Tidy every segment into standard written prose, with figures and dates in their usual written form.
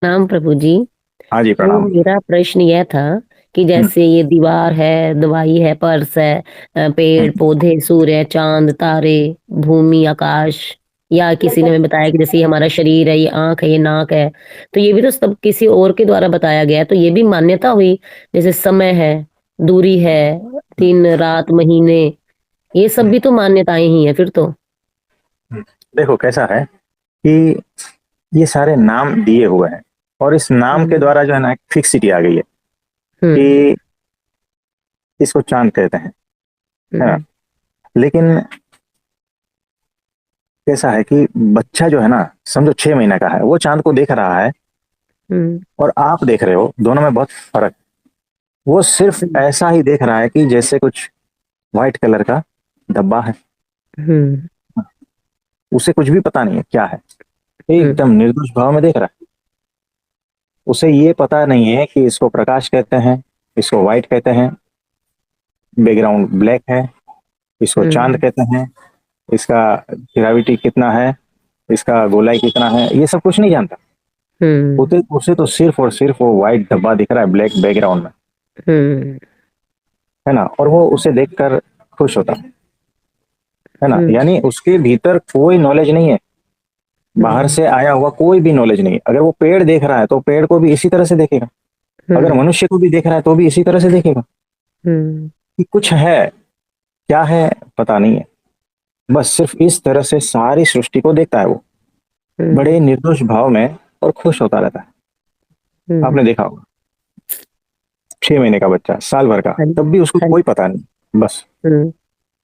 नाम प्रभु जी। हाँ जी, तो प्रणाम। मेरा प्रश्न यह था कि हुँ, जैसे ये दीवार है, दवाई है, पर्स है, हुँ, पेड़ पौधे, सूर्य, चांद, तारे, भूमि, आकाश, या किसी ने हमें बताया कि जैसे ये हमारा शरीर है, ये आंख है, ये नाक है। तो ये भी तो सब किसी और के द्वारा बताया गया है, तो ये भी मान्यता हुई। जैसे समय है, दूरी है, दिन रात महीने, ये सब हुँ, भी तो मान्यताएं ही है फिर तो। हुँ। देखो कैसा है कि ये सारे नाम दिए हुए हैं और इस नाम के हम्म। द्वारा जो है ना एक फिक्सिटी आ गई है हम्म। कि इसको चाँद कहते हैं, है ना? हम्म। लेकिन कैसा है कि बच्चा जो है ना समझो 6 महीने का है, वो चाँद को देख रहा है हम्म। और आप देख रहे हो, दोनों में बहुत फ़र्क है। वो सिर्फ़ हम्म। ऐसा ही देख रहा है कि जैसे कुछ व्हाइट कलर का डब्बा है। हम्म। उसे कुछ भी पता नहीं है क्या है, हम्म। एकदम निर्दोष भाव में देख रहा है। उसे ये पता नहीं है कि इसको प्रकाश कहते हैं, इसको व्हाइट कहते हैं, बैकग्राउंड ब्लैक है, इसको चांद हम्म। कहते हैं, इसका ग्रेविटी कितना है, इसका गोलाई कितना है, ये सब कुछ नहीं जानता। हम्म। उसे उसे तो सिर्फ और सिर्फ वो व्हाइट डब्बा दिख रहा है ब्लैक बैकग्राउंड में, हम्म। है ना? और वो उसे देखकर खुश होता है ना? हम्म। यानी उसके भीतर कोई नॉलेज नहीं है, बाहर हम्म। से आया हुआ कोई भी नॉलेज नहीं है। अगर वो पेड़ देख रहा है तो पेड़ को भी इसी तरह से देखेगा, अगर हम्म। मनुष्य को भी देख रहा है तो भी इसी तरह से देखेगा हम्म। कि कुछ है, क्या है पता नहीं है। बस सिर्फ इस तरह से सारी सृष्टि को देखता है वो, बड़े हम्म। निर्दोष भाव में, और खुश होता रहता है। आपने हम्म। देखा होगा 6 महीने का बच्चा, साल भर का, हाँ जी। तब भी उसको हाँ कोई जी। पता नहीं। बस हम्म।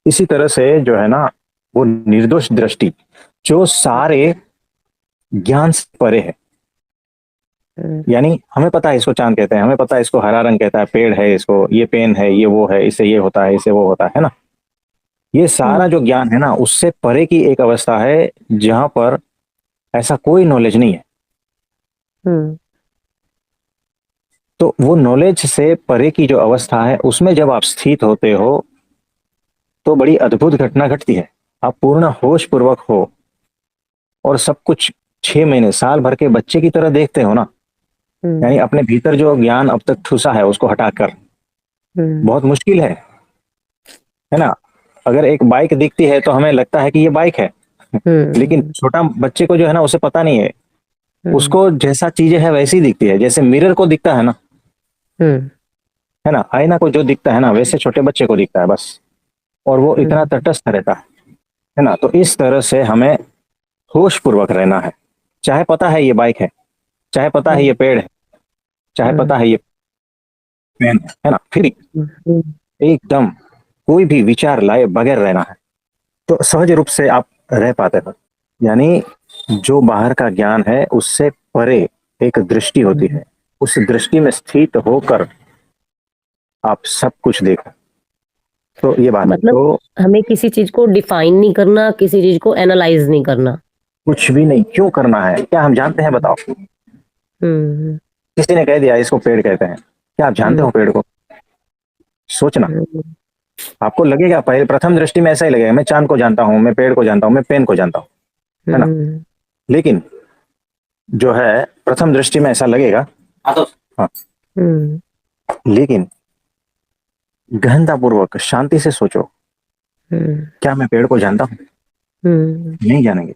इसी तरह से जो है ना, वो निर्दोष दृष्टि जो सारे ज्ञान से परे है। हम्म। यानी हमें पता है इसको चांद कहते हैं, हमें पता है इसको हरा रंग कहता है, पेड़ है, इसको ये पेन है, ये वो है, इससे ये होता है, इससे वो होता है ना? ये सारा हम्म। जो ज्ञान है ना, उससे परे की एक अवस्था है जहां पर ऐसा कोई नॉलेज नहीं है। हम्म। तो वो नॉलेज से परे की जो अवस्था है उसमें जब आप स्थित होते हो तो बड़ी अद्भुत घटना घटती है। आप पूर्ण होश पूर्वक हो और सब कुछ 6 महीने साल भर के बच्चे की तरह देखते हो ना। यानी हम्म। अपने भीतर जो ज्ञान अब तक ठुसा है उसको हटाकर, हम्म। बहुत मुश्किल है ना? अगर एक बाइक दिखती है तो हमें लगता है कि ये बाइक है, लेकिन हम्म। छोटा बच्चे को जो है ना उसे पता नहीं है। हम्म। उसको जैसा चीजें है वैसी दिखती है, जैसे मिरर को दिखता है ना, हम्म। है ना? आईना को जो दिखता है ना वैसे छोटे बच्चे को दिखता है बस। और वो इतना हम्म। तटस्थ रहता है ना? तो इस तरह से हमें होश पूर्वक रहना है। चाहे पता है ये बाइक है, चाहे पता है ये पेड़ है, चाहे पता हम्म। है ये पेन है ना, फिर हम्म। एकदम कोई भी विचार लाए बगैर रहना है। तो सहज रूप से आप रह पाते हो। यानी जो बाहर का ज्ञान है उससे परे एक दृष्टि होती हम्म। है, उस दृष्टि में स्थित होकर आप सब कुछ देखो। तो ये बात है। मतलब तो हमें किसी चीज को डिफाइन नहीं करना, किसी चीज को एनालाइज नहीं करना। कुछ भी नहीं, क्यों करना है? क्या हम जानते हैं बताओ? हम्म। किसी ने कह दिया इसको पेड़ कहते हैं, क्या आप जानते हम्म। हो पेड़ को? सोचना। हम्म। आपको लगेगा, पहले प्रथम दृष्टि में ऐसा ही लगेगा, मैं चांद को जानता हूँ, मैं पेड़ को जानता हूँ, मैं पेन को जानता हूँ, है ना? हम्म। लेकिन जो है प्रथम दृष्टि में ऐसा लगेगा। हाँ। हम्म। लेकिन गहनता पूर्वक शांति से सोचो, हम्म। क्या मैं पेड़ को जानता हूँ? हम्म। नहीं जानेंगे।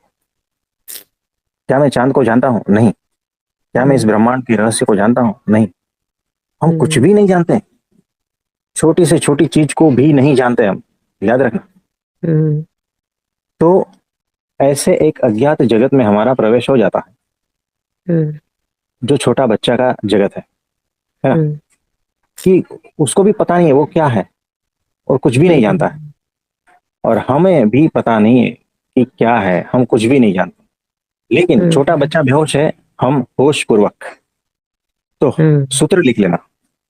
क्या मैं चांद को जानता हूँ? नहीं। क्या मैं इस हम्म। ब्रह्मांड के रहस्य को जानता हूँ? नहीं। हम कुछ हम्म। भी नहीं जानते, छोटी से छोटी चीज को भी नहीं जानते हम, याद रखना। हम्म। तो ऐसे एक अज्ञात जगत में हमारा प्रवेश हो जाता है, हम्म। जो छोटा बच्चा का जगत है ना? हम्म। कि उसको भी पता नहीं है वो क्या है, और कुछ भी नहीं जानता है। हम्म। और हमें भी पता नहीं है कि क्या है, हम कुछ भी नहीं जानते। लेकिन छोटा हम्म। बच्चा बेहोश है, हम होश पूर्वक। तो हम्म। सूत्र लिख लेना,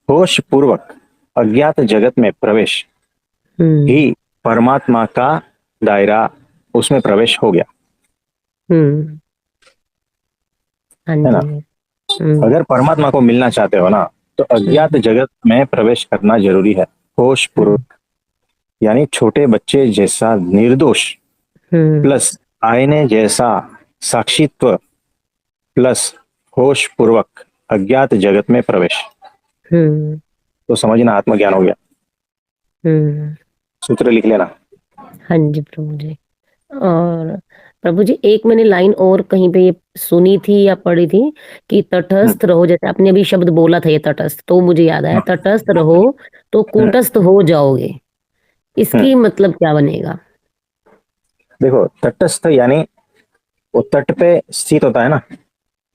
होश पूर्वक अज्ञात जगत में प्रवेश ही हम्म। परमात्मा का दायरा, उसमें प्रवेश हो गया, हम्म। हाँ है जी। ना? हम्म। अगर परमात्मा को मिलना चाहते हो ना, तो अज्ञात हम्म। जगत में प्रवेश करना जरूरी है, होश हम्म। पूर्वक। यानी छोटे बच्चे जैसा निर्दोष, हम्म। प्लस आईने जैसा साक्षित्व, प्लस होश पूर्वक अज्ञात जगत में प्रवेश। हम्म तो समझना आत्मज्ञान हो गया। हम्म। सूत्र लिख लेना। हाँ जी प्रभु जी। और प्रभु जी एक मैंने लाइन और कहीं पे ये सुनी थी या पढ़ी थी कि हम्म, तटस्थ रहो, जैसे आपने अभी शब्द बोला था ये तटस्थ, तो मुझे याद आया, हाँ, तटस्थ रहो तो हम्म, कूटस्थ हो जाओगे। हम्म। इसकी मतलब क्या बनेगा? देखो, तटस्थ यानी वो तट पे स्थित होता है ना,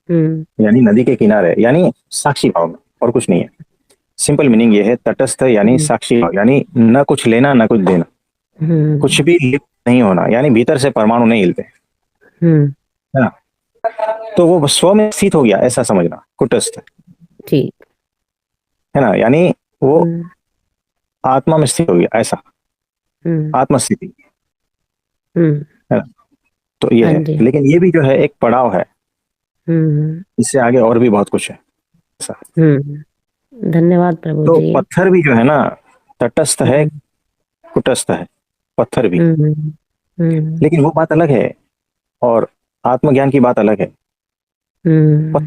हम्म यानी नदी के किनारे, यानी साक्षी भाव में, और कुछ नहीं है। सिंपल मीनिंग ये है, तटस्थ यानी हम्म साक्षी भाव, यानी न कुछ लेना न कुछ देना, कुछ हम्म भी लिप्त नहीं होना, यानी भीतर से परमाणु नहीं हिलते, हम्म। है ना। तो वो स्व में स्थित हो गया, ऐसा समझना कुटस्थ, ठीक। है ना, यानी वो हम्म आत्मा में स्थित हो गया, ऐसा हम्म आत्मस्थिति, हम्म। है ना। तो ये हाँ है, जी। लेकिन ये भी जो है एक पड़ाव है, हम्म इससे आगे और भी बहुत कुछ है ऐसा। धन्यवाद प्रभु तो जी। पत्थर भी जो है ना, तटस्थ है, हम्म कुटस्थ है, पत्थर भी। हम्म हम्म लेकिन वो बात अलग है, और आत्मज्ञान की बात अलग है। हम्म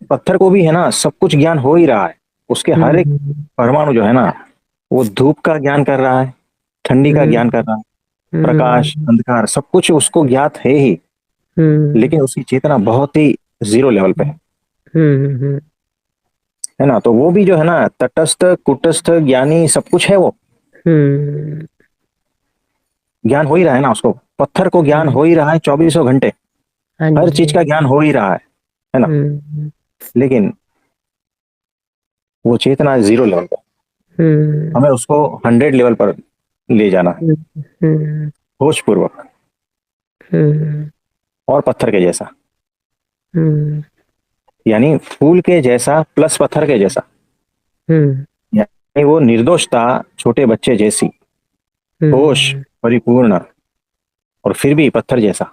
पत्थर को भी है ना, सब कुछ ज्ञान हो ही रहा है, उसके हर एक हम्म परमाणु जो है ना, वो धूप का ज्ञान कर रहा है, ठंडी का ज्ञान कर हम्म रहा है, प्रकाश हम्म अंधकार सब कुछ उसको ज्ञात है ही, हम्म लेकिन उसकी चेतना बहुत ही जीरो लेवल पे हम्म है ना। तो वो भी जो है ना, तटस्थ कुटस्थ ज्ञानी सब कुछ है वो, हम्म। ज्ञान हो ही रहा है ना उसको, पत्थर को ज्ञान हम्म, हो ही रहा है 2400 घंटे, हाँ हर चीज जी। का ज्ञान हो ही रहा है ना। हम्म लेकिन वो चेतना जीरो लेवल पर, हम्म हमें उसको 100 लेवल पर ले जाना है, हम्म होश पूर्वक, हम्म और पत्थर के जैसा, हम्म यानी फूल के जैसा प्लस पत्थर के जैसा, हम्म यानी वो निर्दोषता छोटे बच्चे जैसी, होश हम्म परिपूर्ण, और फिर भी पत्थर जैसा,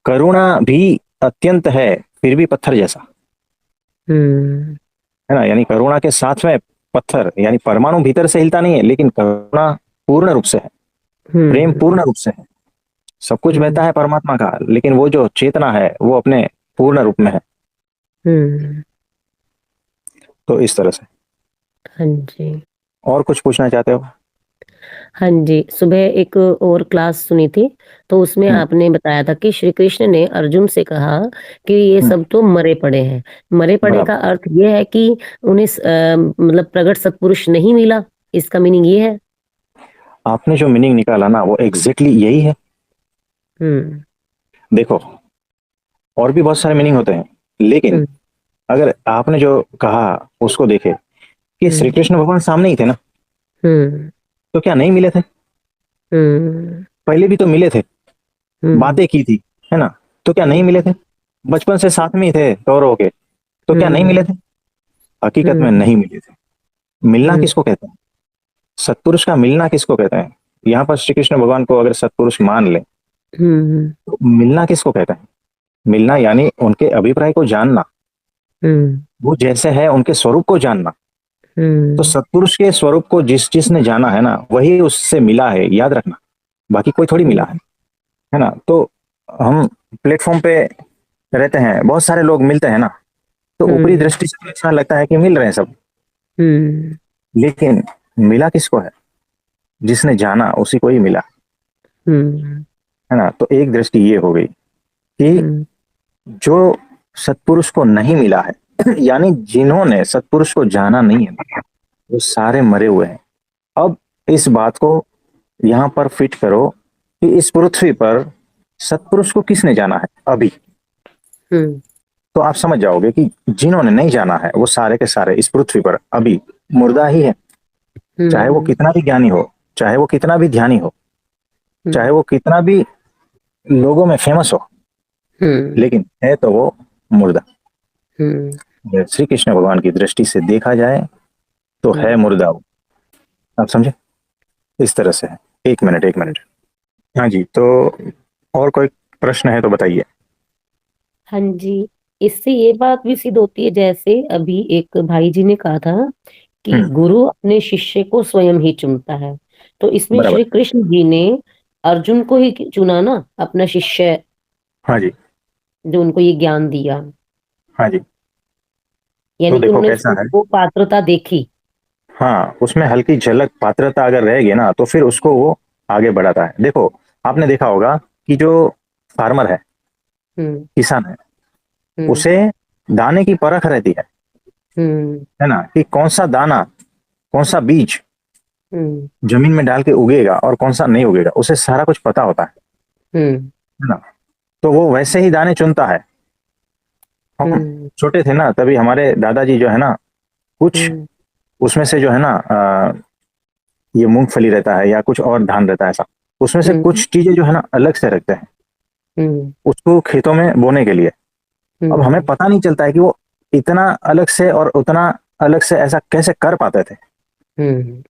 करुणा भी अत्यंत है, फिर भी पत्थर जैसा, हम्म है ना। यानी करुणा के साथ में पत्थर, यानी परमाणु भीतर से हिलता नहीं है, लेकिन करुणा पूर्ण रूप से है, प्रेम हम्म पूर्ण रूप से है, सब कुछ हम्म बहता है परमात्मा का, लेकिन वो जो चेतना है वो अपने पूर्ण रूप में है। हम्म। तो इस तरह से। हाँ जी। और कुछ पूछना चाहते हो? हाँ जी, सुबह एक और क्लास सुनी थी, तो उसमें हम्म, आपने बताया था कि श्री कृष्ण ने अर्जुन से कहा कि ये हम्म, सब तो मरे पड़े हैं। मरे पड़े बराबर। का अर्थ ये है कि उन्हें मतलब प्रगट सत्पुरुष नहीं मिला, इसका मीनिंग ये है? आपने जो मीनिंग निकाला ना, वो एग्जैक्टली यही है। हम्म देखो, और भी बहुत सारे मीनिंग होते हैं, लेकिन हम्म अगर आपने जो कहा उसको देखे, कि श्री हम्म कृष्ण भगवान सामने ही थे ना, हम्म तो क्या नहीं मिले थे? हम्म पहले भी तो मिले थे, हम्म बातें की थी, है ना। तो क्या नहीं मिले थे? बचपन से साथ में ही थे कौरवों के, तो क्या नहीं हम्म मिले थे? हकीकत में हम्म नहीं मिले थे। मिलना हम्म किसको कहते हैं? सत्पुरुष का मिलना किसको कहते हैं? यहाँ पर श्री कृष्ण भगवान को अगर सत्पुरुष मान ले, हम्म तो मिलना किसको कहते हैं? मिलना यानी उनके अभिप्राय को जानना, हम्म वो जैसे है उनके स्वरूप को जानना। तो हम्म सत्पुरुष के स्वरूप को जिसने जाना है ना, वही उससे मिला है, याद रखना। बाकी कोई थोड़ी मिला है ना। तो हम प्लेटफॉर्म पे रहते हैं, बहुत सारे लोग मिलते हैं ना, तो ऊपरी हम्म दृष्टि से तो ऐसा लगता है कि मिल रहे हैं सब, हम्म लेकिन मिला किसको है? जिसने जाना उसी को ही मिला, हम्म है ना। तो एक दृष्टि ये हो गई कि हम्म जो सत्पुरुष को नहीं मिला है, यानी जिन्होंने सत्पुरुष को जाना नहीं है, वो सारे मरे हुए हैं। अब इस बात को यहां पर फिट करो कि इस पृथ्वी पर सत्पुरुष को किसने जाना है अभी, हम्म तो आप समझ जाओगे कि जिन्होंने नहीं जाना है वो सारे के सारे इस पृथ्वी पर अभी मुर्दा ही है। चाहे वो हम्म कितना भी ज्ञानी हो, चाहे वो कितना भी ध्यानी हो, चाहे वो कितना भी लोगों में फेमस हो, हम्म लेकिन है तो वो मुर्दा। हम्म अगर श्री कृष्ण भगवान की दृष्टि से देखा जाए तो है हम्म। मुर्दा वो। आप समझे? इस तरह से है। एक मिनट, एक मिनट। हाँ जी, तो और कोई प्रश्न है तो बताइए। हाँ जी, इससे ये बात भी सिद्ध होती है, जैसे अभी एक भाई जी ने कहा था कि हम्म, गुरु अपने शिष्य को स्वयं ही चुनता है, तो इसमें बराबर। श्री कृष्ण जी ने अर्जुन को ही चुना ना, अपना शिष्य, हाँ जी, जो उनको ये ज्ञान दिया। हाँ जी। यानी तो कि देखो उन्होंने कैसा है, वो पात्रता देखी। हाँ उसमें हल्की झलक पात्रता अगर रहेगी ना तो फिर उसको वो आगे बढ़ाता है। देखो आपने देखा होगा कि जो फार्मर है, हम्म। किसान है, हम्म। उसे दाने की परख रहती हम्म। है ना, कि कौन सा दाना, कौन सा बीज हम्म। जमीन में डाल के उगेगा और कौन सा नहीं उगेगा, उसे सारा कुछ पता होता हम्म। है ना। तो वो वैसे ही दाने चुनता है। हम हम्म। छोटे थे ना तभी हमारे दादाजी जो है ना, कुछ हम्म। उसमें से जो है ना ये मूंगफली रहता है या कुछ और धान रहता है ऐसा, उसमें से हम्म। कुछ चीजें जो है ना अलग से रखते हैं हम्म। उसको खेतों में बोने के लिए। अब हमें हम्म। पता नहीं चलता है कि वो इतना अलग से और उतना अलग से ऐसा कैसे कर पाते थे, हम्म।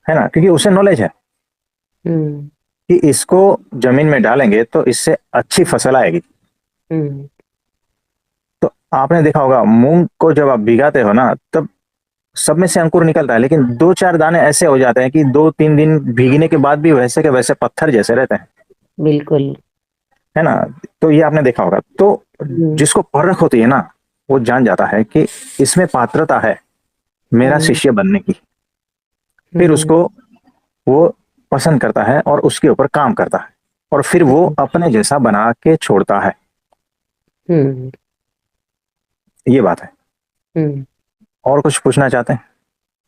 है ना, क्योंकि उसे नॉलेज है हम्म। कि इसको जमीन में डालेंगे तो इससे अच्छी फसल आएगी। हम्म। तो आपने देखा होगा मूंग को जब आप भिगाते हो ना तब सब में से अंकुर निकलता है, लेकिन दो चार दाने ऐसे हो जाते हैं कि 2-3 दिन भीगने के बाद भी वैसे के वैसे पत्थर जैसे रहते हैं, बिल्कुल। है ना। तो ये आपने देखा होगा। तो हम्म। जिसको परख होती है ना वो जान जाता है कि इसमें पात्रता है मेरा हम्म। शिष्य बनने की, फिर हम्म। उसको वो पसंद करता है और उसके ऊपर काम करता है और फिर वो हम्म। अपने जैसा बना के छोड़ता है। हम्म। ये बात है। हम्म। और कुछ पूछना चाहते हैं?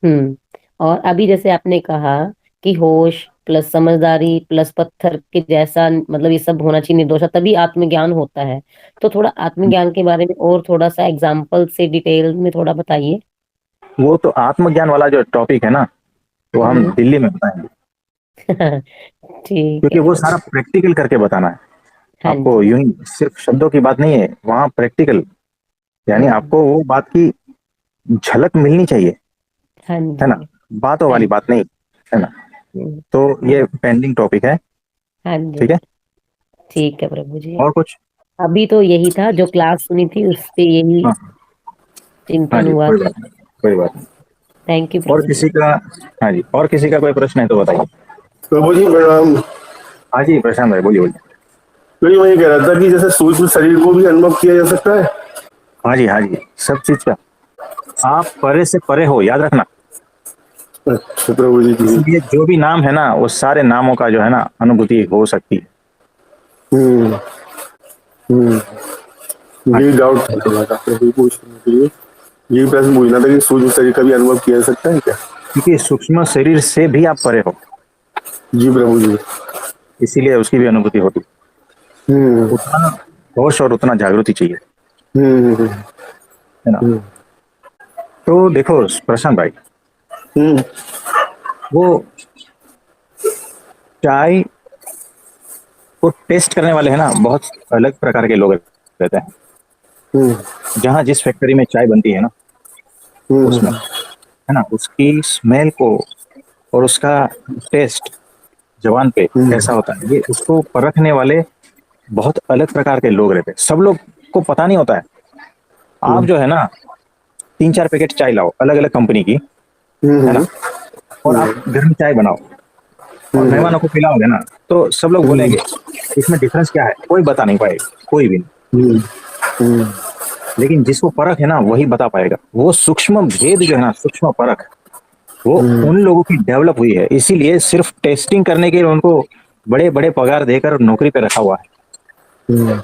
हम्म। और अभी जैसे आपने कहा कि होश प्लस समझदारी प्लस पत्थर के जैसा, मतलब ये सब होना चाहिए निर्दोषा, तभी आत्मज्ञान होता है। तो थोड़ा आत्मज्ञान के बारे में और थोड़ा सा एग्जाम्पल से डिटेल में थोड़ा बताइए। वो तो आत्मज्ञान वाला जो टॉपिक है ना वो हम हम्म। दिल्ली में बताएंगे, ठीक है क्योंकि वो प्रभु। सारा प्रैक्टिकल करके बताना है हाँ आपको। जी। यूं ही सिर्फ शब्दों की बात नहीं है वहाँ, प्रैक्टिकल, यानी हम्म। आपको वो बात की झलक मिलनी चाहिए, हाँ है जी। ना, बातों हाँ वाली जी। बात नहीं, है ना। हम्म। तो ये पेंडिंग टॉपिक है। हाँ ठीक जी। है। ठीक है प्रभु जी। और कुछ? अभी तो यही था जो क्लास सुनी थी उस पे यही हाँ हाँ चिंतन जी, हुआ कोई था। बात नहीं, कोई बात नहीं। थैंक यू और प्रभु जी। किसी का, हाँ जी, और किसी का कोई प्रश्न है तो बताइए। प्रभु जी प्रणाम। हाँ जी प्रशांत भाई बोलिए बोलिए। तो ये मैं ये कह रहा था कि जैसे सूक्ष्म शरीर को भी अनुभव किया जा सकता है। हाँ जी सब चीज का, आप परे से परे हो, याद रखना। अच्छा प्रभु जी की। इसलिए जो भी नाम है ना वो सारे नामों का जो है ना अनुभूति हो सकती है। हम्म। हम्म। हाँ ये जी, डाउट था थोड़ा सा प्रभु जी पूछने के लिए। ये प्रश्न पूछना था कि सूक्ष्म शरीर का भी अनुभव किया जा सकता है क्या। क्योंकि सूक्ष्म शरीर से भी आप परे हो, जी प्रभु जी। इसीलिए उसकी भी अनुभूति होती हम्म। है। उतना होश और उतना जागृति चाहिए, हम्म। है ना। हम्म। तो देखो प्रशांत भाई, हम्म। वो चाय को टेस्ट करने वाले हैं ना बहुत अलग प्रकार के लोग रहते हैं। हम्म। जहाँ जिस फैक्ट्री में चाय बनती है ना उसमें, हम्म। है ना, उसकी स्मेल को और उसका टेस्ट जबान पे कैसा होता है ये उसको परखने वाले बहुत अलग प्रकार के लोग रहते हैं। सब लोग को पता नहीं होता है। आप जो है ना 3-4 पैकेट चाय लाओ अलग अलग कंपनी की, है ना, हम्म। और आप घर में चाय बनाओ और हम्म। मेहमानों को पिलाओगे ना तो सब लोग बोलेंगे इसमें डिफरेंस क्या है, कोई बता नहीं पाएगा, कोई भी नहीं। हम्म। हम्म। लेकिन जिसको परख है ना वही बता पाएगा। वो सूक्ष्म भेद जो है ना, सूक्ष्म परख, वो उन लोगों की डेवलप हुई है, इसीलिए सिर्फ टेस्टिंग करने के लिए उनको बड़े बड़े पगार देकर नौकरी पे रखा हुआ है। हम्म।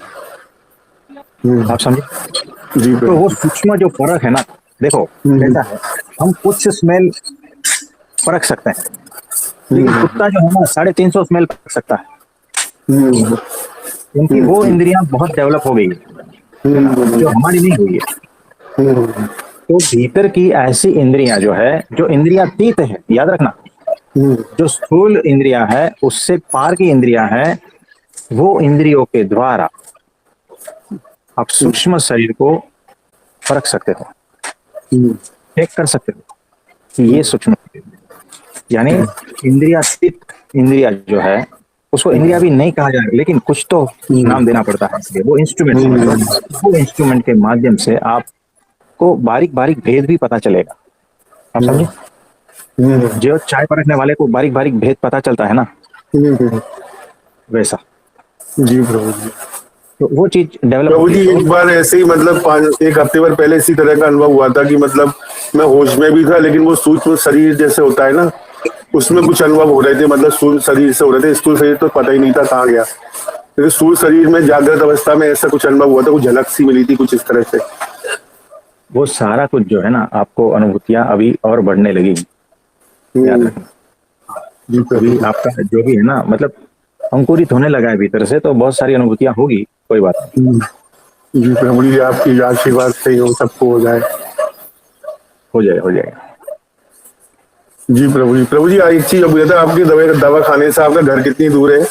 हम्म। आप समझे। जी तो वो प्रभु। सूक्ष्म जो परख है ना, देखो हम्म। कैसा है, हम कुछ स्मेल परख सकते हैं लेकिन हम्म। कुत्ता जो है ना 350 स्मेल परख सकता है, हम्म। क्योंकि वो इंद्रियां बहुत डेवलप हो गई है ना, जो हमारी नहीं हुई है। हम्म। तो भीतर की ऐसी इंद्रियां जो है, जो इंद्रियातीत है, याद रखना, हम्म। जो स्थूल इंद्रियां है उससे पार की इंद्रियां है, वो इंद्रियों के द्वारा आप सूक्ष्म शरीर को परख सकते हो, हम्म। चेक कर सकते हो कि ये सूक्ष्म शरीर है। यानी इंद्रियातीत इंद्रिया जो है उसको इंद्रिया भी नहीं कहा जाएगा लेकिन कुछ तो नाम देना पड़ता है, इसलिए वो इंस्ट्रूमेंट समझ लो। वो इंस्ट्रूमेंट के माध्यम से आपको बारीक बारीक भेद भी पता चलेगा। आप समझे। जो चाय परखने वाले को बारीक बारीक भेद पता चलता है ना, वैसा। जी प्रभु जी। तो वो चीज डेवलप प्रभु होती जी है। एक बार ऐसे ही मतलब एक हफ्ते भर पहले इसी तरह का अनुभव हुआ था कि मतलब मैं होश में भी था, लेकिन वो सूक्ष्म शरीर जैसे होता है ना, उसमें कुछ अनुभव हो रहे थे, मतलब स्थूल शरीर से हो रहे थे। स्थूल शरीर तो पता ही नहीं था कहाँ गया, लेकिन स्थूल शरीर में जागृत अवस्था में ऐसा कुछ अनुभव हुआ था, कुछ झलक सी मिली थी कुछ इस तरह से। वो सारा कुछ जो है ना, आपको अनुभूतियां अभी और बढ़ने लगी, याद रखना। जी अभी प्रभु। आपका जो भी है ना, मतलब अंकुरित होने लगा है भीतर से, तो बहुत सारी अनुभूतियां होगी, कोई बात नहीं। जी प्रभु जी, आपकी आशीर्वाद से हो सबको हो जाए। हो जाए, हो जाएगा। जी प्रभु जी। प्रभु जी एक चीज अब था, आपके दवा खाने से आपका घर कितनी दूर है?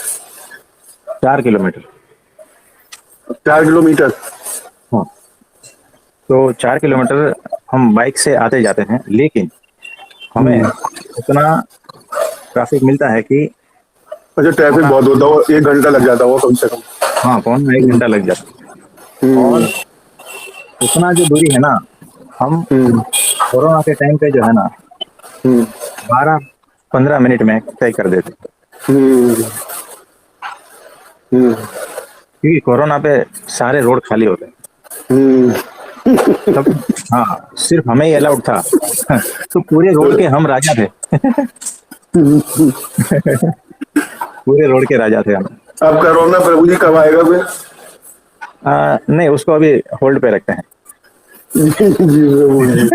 4 किलोमीटर। 4 किलोमीटर। हाँ, तो 4 किलोमीटर हम बाइक से आते जाते हैं, लेकिन हमें इतना ट्रैफिक मिलता है कि अच्छा, ट्रैफिक बहुत होता हो, 1 घंटा लग जाता हो कम से कम। हाँ, पौन 1 घंटा लग जाता है। हम्म। और उतना जो दूरी है ना, हम हम्म। कोरोना के टाइम पे जो है ना, हम्म। 12-15 मिनट में तय कर देते, हम्म। हम्म। क्योंकि कोरोना पे सारे रोड खाली होते हैं। हम्म। तब हाँ, सिर्फ हमें ही अलाउड था। तो पूरे रोड के हम राजा थे। पूरे रोड के राजा थे हम। अब कोरोना प्रभु जी कब आएगा फिर? नहीं, उसको अभी होल्ड पे रखते हैं। जी प्रभु जी।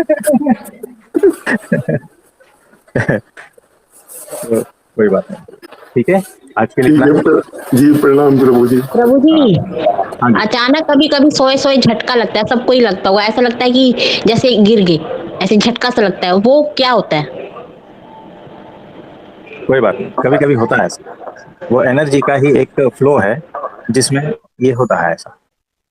तो कोई बात नहीं, ठीक है, आज के लिए ठीक इतना। है जी, प्रणाम प्रभु जी। प्रभु जी, हाँ जी। अचानक कभी कभी सोए सोए झटका लगता है, सबको ही लगता हुआ, ऐसा लगता है कि जैसे गिर गए, ऐसे झटका सा लगता है, वो क्या होता है? कोई बात नहीं, कभी कभी होता है ऐसा। वो एनर्जी का ही एक फ्लो है जिसमें ये होता है ऐसा।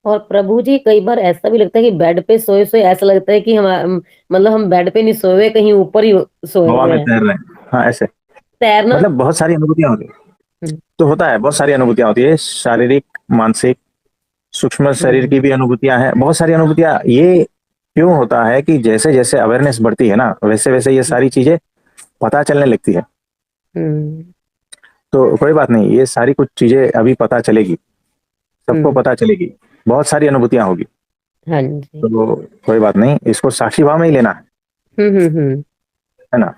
और प्रभु जी कई बार ऐसा भी लगता है कि बेड पे सोए सोए ऐसा लगता है कि मतलब हम बेड पे नहीं सोए हुए, कहीं ऊपर ही सोए हवा हुए में हैं। तैर रहे हैं, हाँ ऐसे। तैरना। मतलब बहुत सारी अनुभूतियां होती है। हम्म, तो होता है, बहुत सारी अनुभूतियां होती है, शारीरिक, मानसिक, सूक्ष्म शरीर हम्म, की भी अनुभूतियां हैं, बहुत सारी अनुभूतियां। ये क्यों होता है कि जैसे जैसे अवेयरनेस बढ़ती है ना, वैसे वैसे ये सारी चीजें पता चलने लगती है। हम्म, तो कोई बात नहीं, ये सारी कुछ चीजें अभी पता चलेगी, सबको हम्म, पता चलेगी, बहुत सारी अनुभूतियां होगी। हाँ जी। तो कोई बात नहीं, इसको साक्षी भाव में ही लेना हम्म, हम्म, है ना।